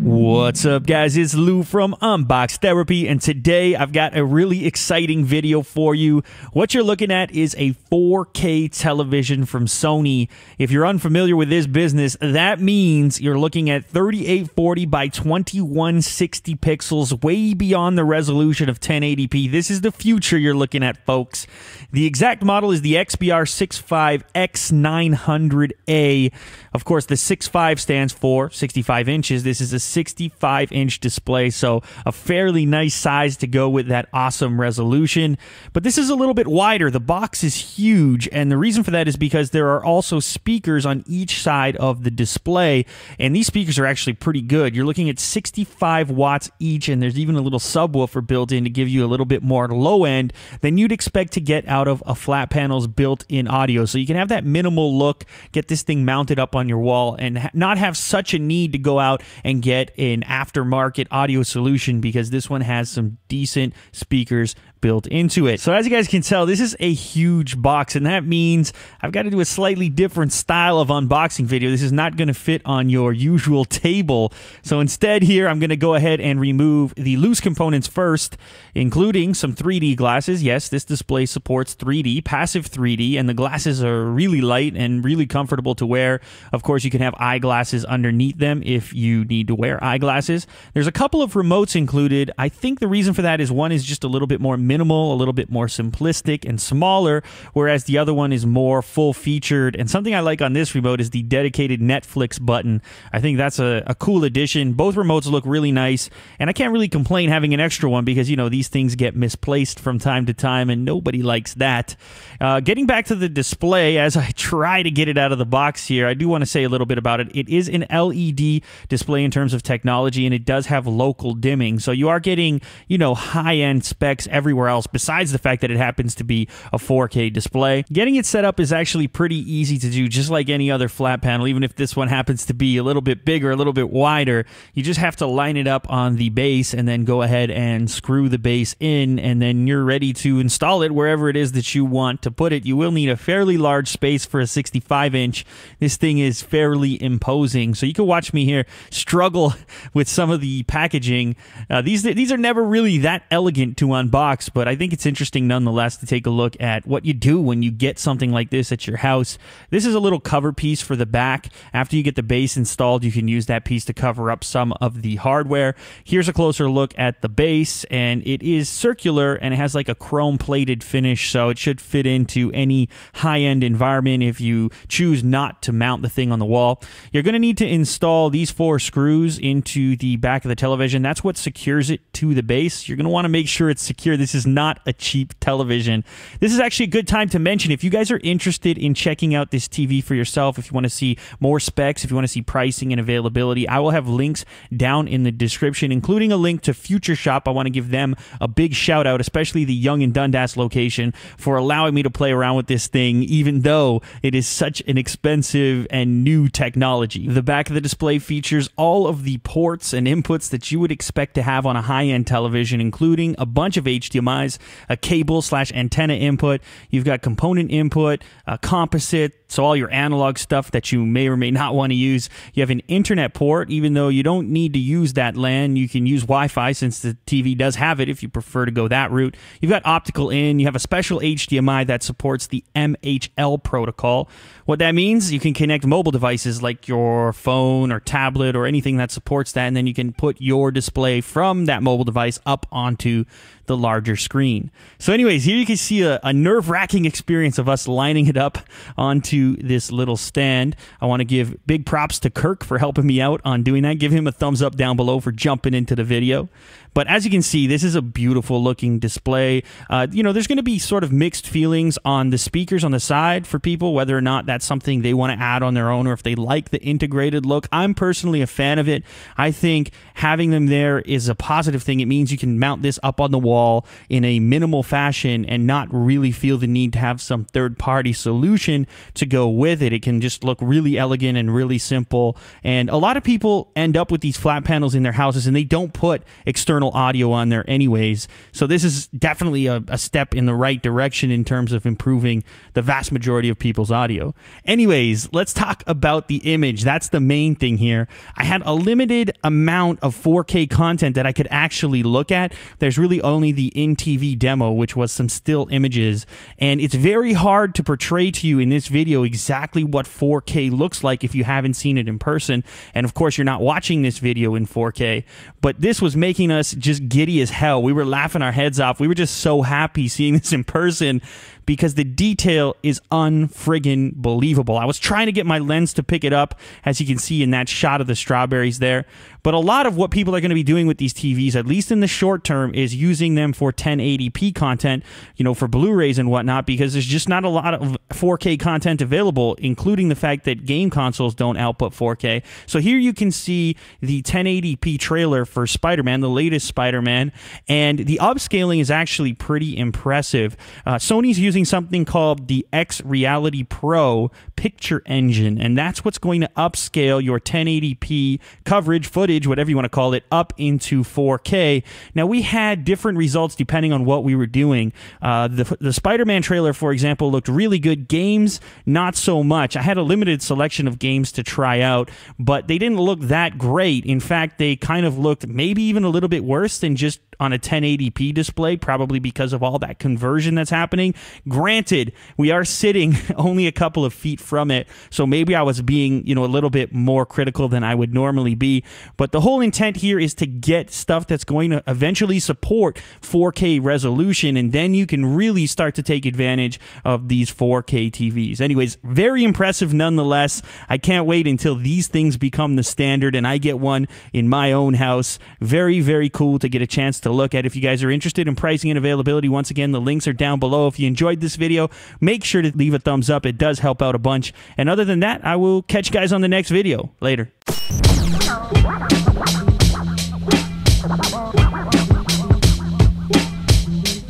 What's up, guys? It's Lou from Unbox Therapy, and today I've got a really exciting video for you. What you're looking at is a 4K television from Sony. If you're unfamiliar with this business, that means you're looking at 3840 by 2160 pixels, way beyond the resolution of 1080p. This is the future you're looking at, folks. The exact model is the XBR65X900A. Of course, the 6.5 stands for 65 inches. This is a 65-inch display, so a fairly nice size to go with that awesome resolution. But this is a little bit wider. The box is huge, and the reason for that is because there are also speakers on each side of the display, and these speakers are actually pretty good. You're looking at 65 watts each, and there's even a little subwoofer built in to give you a little bit more low end than you'd expect to get out of a flat panel's built-in audio. So you can have that minimal look, get this thing mounted up on your wall, and not have such a need to go out and get an aftermarket audio solution, because this one has some decent speakers built into it. So as you guys can tell, this is a huge box, and that means I've got to do a slightly different style of unboxing video. This is not going to fit on your usual table. So instead here, I'm going to go ahead and remove the loose components first, including some 3D glasses. Yes, this display supports 3D, passive 3D, and the glasses are really light and really comfortable to wear. Of course, you can have eyeglasses underneath them if you need to wear eyeglasses. There's a couple of remotes included. I think the reason for that is one is just a little bit more minimal, a little bit more simplistic and smaller, whereas the other one is more full-featured. And something I like on this remote is the dedicated Netflix button. I think that's a cool addition. Both remotes look really nice, and I can't really complain having an extra one because, you know, these things get misplaced from time to time, and nobody likes that. Getting back to the display, as I try to get it out of the box here, I do want to say a little bit about it. It is an LED display in terms of technology, and it does have local dimming, so you are getting, you know, high-end specs everywhere else, besides the fact that it happens to be a 4K display. Getting it set up is actually pretty easy to do, just like any other flat panel. Even if this one happens to be a little bit bigger, a little bit wider, you just have to line it up on the base and then go ahead and screw the base in, and then you're ready to install it wherever it is that you want to put it. You will need a fairly large space for a 65-inch. This thing is fairly imposing, so you can watch me here struggle with some of the packaging. These are never really that elegant to unbox, but I think it's interesting nonetheless to take a look at what you do when you get something like this at your house. This is a little cover piece for the back. After you get the base installed, you can use that piece to cover up some of the hardware. Here's a closer look at the base, and it is circular, and it has like a chrome-plated finish, so it should fit into any high-end environment if you choose not to mount the thing on the wall. You're going to need to install these 4 screws into the back of the television. That's what secures it to the base. You're going to want to make sure it's secure. This is not a cheap television. This is actually a good time to mention, if you guys are interested in checking out this TV for yourself, if you want to see more specs, if you want to see pricing and availability, I will have links down in the description, including a link to Future Shop. I want to give them a big shout out, especially the Yonge and Dundas location, for allowing me to play around with this thing, even though it is such an expensive and new technology. The back of the display features all of the ports and inputs that you would expect to have on a high-end television, including a bunch of HDMIs, a cable/antenna input. You've got component input, a composite, so all your analog stuff that you may or may not want to use. You have an internet port, even though you don't need to use that LAN. You can use Wi-Fi since the TV does have it if you prefer to go that route. You've got optical in. You have a special HDMI that supports the MHL protocol. What that means, you can connect mobile devices like your phone or tablet or anything that supports that, and then you can put your display from that mobile device up onto the larger screen. So anyways, here you can see a nerve-wracking experience of us lining it up onto this little stand. I want to give big props to Kirk for helping me out on doing that. Give him a thumbs up down below for jumping into the video. But as you can see, this is a beautiful looking display. You know, there's going to be sort of mixed feelings on the speakers on the side for people, whether or not that's something they want to add on their own or if they like the integrated look. I'm personally a fan of it. I think having them there is a positive thing. It means you can mount this up on the wall in a minimal fashion and not really feel the need to have some third-party solution to go with it. It can just look really elegant and really simple. And a lot of people end up with these flat panels in their houses and they don't put external external audio on there anyways. So this is definitely a step in the right direction in terms of improving the vast majority of people's audio. Anyways, let's talk about the image. That's the main thing here. I had a limited amount of 4K content that I could actually look at. There's really only the in-TV demo, which was some still images, and it's very hard to portray to you in this video exactly what 4K looks like if you haven't seen it in person. And of course, you're not watching this video in 4K, but this was making us just giddy as hell. We were laughing our heads off. We were just so happy seeing this in person because the detail is unfriggin' believable. I was trying to get my lens to pick it up, as you can see in that shot of the strawberries there. But a lot of what people are going to be doing with these TVs, at least in the short term, is using them for 1080p content, you know, for Blu-rays and whatnot, because there's just not a lot of 4K content available, including the fact that game consoles don't output 4K. So here you can see the 1080p trailer for Spider-Man, the latest Spider-Man, and the upscaling is actually pretty impressive. Sony's using something called the X Reality Pro picture engine, and that's what's going to upscale your 1080p coverage, footage, whatever you want to call it, up into 4K. Now, we had different results depending on what we were doing. The Spider-Man trailer, for example, looked really good. Games, not so much. I had a limited selection of games to try out, but they didn't look that great. In fact, they kind of looked maybe even a little bit worse than just on a 1080p display, probably because of all that conversion that's happening. Granted, we are sitting only a couple of feet from it, so maybe I was being, you know, a little bit more critical than I would normally be. But the whole intent here is to get stuff that's going to eventually support 4K resolution, and then you can really start to take advantage of these 4K TVs. Anyways, very impressive nonetheless. I can't wait until these things become the standard and I get one in my own house. Very, very cool to get a chance to look at. If you guys are interested in pricing and availability, once again, the links are down below. If you enjoyed this video, make sure to leave a thumbs up. It does help out a bunch. And other than that, I will catch you guys on the next video. Later.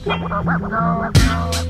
No.